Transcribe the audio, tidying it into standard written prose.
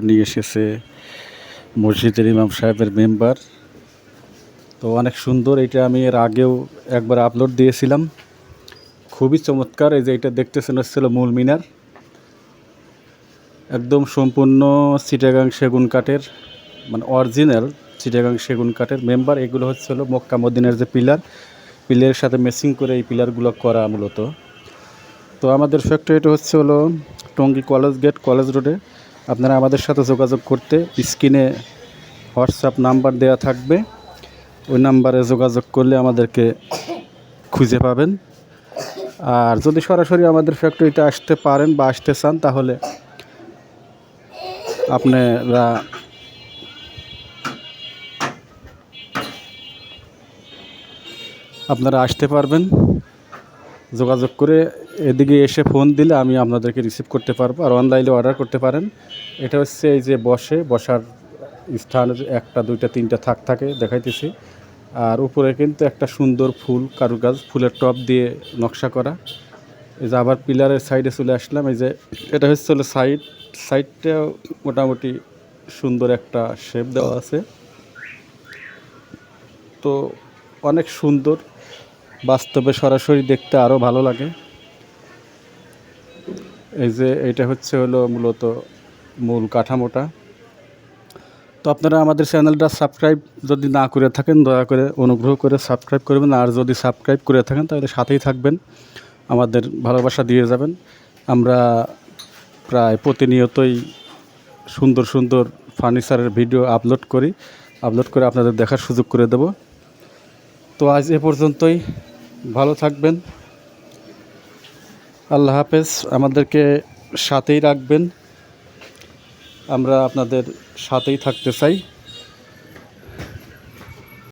নিয়ে এসেছে মসজিদের ইমাম সাহেবের মেম্বার। তো অনেক সুন্দর, এটা আমি এর আগেও একবার আপলোড দিয়েছিলাম, খুবই চমৎকার। এই যে এটা দেখতেছেন হচ্ছিল মূল মিনার, একদম সম্পূর্ণ চিটাগাং সেগুন কাঠের, মানে অরিজিনাল চিটাগাং সেগুন কাঠের মেম্বার। এগুলো হচ্ছে হলো মক্কা মদিনার যে পিলারের সাথে ম্যাচিং করে এই পিলারগুলো করা মূলত। তো আমাদের ফ্যাক্টরিটা হচ্ছে হলো টঙ্গী কলেজ গেট, কলেজ রোডে। আপনারা আমাদের সাথে যোগাযোগ করতে স্ক্রিনে হোয়াটসঅ্যাপ নাম্বার দেওয়া থাকবে, ওই নাম্বারে যোগাযোগ করলে আমাদেরকে খুঁজে পাবেন। আর যদি সরাসরি আমাদের ফ্যাক্টরিতে আসতে পারেন বা আসতে চান, তাহলে আপনারা আসতে পারবেন যোগাযোগ করে। এদিকে এসে ফোন দিলে আমি আপনাদেরকে রিসিভ করতে পারবো, আর অনলাইনে অর্ডার করতে পারেন। এটা হচ্ছে এই যে বসার স্থান, একটা দুইটা তিনটা থাক থাকে দেখাইতেছি। আর উপরে কিন্তু একটা সুন্দর ফুল কারুকাজ, ফুলের টপ দিয়ে নকশা করা। এই যে আবার পিলারের সাইডে চলে আসলাম। এই যে এটা হচ্ছে হলো সাইডটা মোটামুটি সুন্দর একটা শেপ দেওয়া আছে। তো অনেক সুন্দর, বাস্তবে সরাসরি দেখতে আরও ভালো লাগে। এই যে এটা হচ্ছে হলো মূলত মূল কাঠামোটা। তো আপনারা আমাদের চ্যানেলটা সাবস্ক্রাইব যদি না করে থাকেন, দয়া করে অনুগ্রহ করে সাবস্ক্রাইব করবেন। আর যদি সাবস্ক্রাইব করে থাকেন তাহলে সাথেই থাকবেন, আমাদের ভালোবাসা দিয়ে যাবেন। আমরা প্রায় প্রতিনিয়তই সুন্দর সুন্দর ফার্নিচারের ভিডিও আপলোড করে আপনাদের দেখার সুযোগ করে দেব। তো আজ এ পর্যন্তই, ভালো থাকবেন, আল্লাহ হাফেজ। আমাদেরকে সাথেই রাখবেন, আমরা আপনাদের সাথেই থাকতে চাই।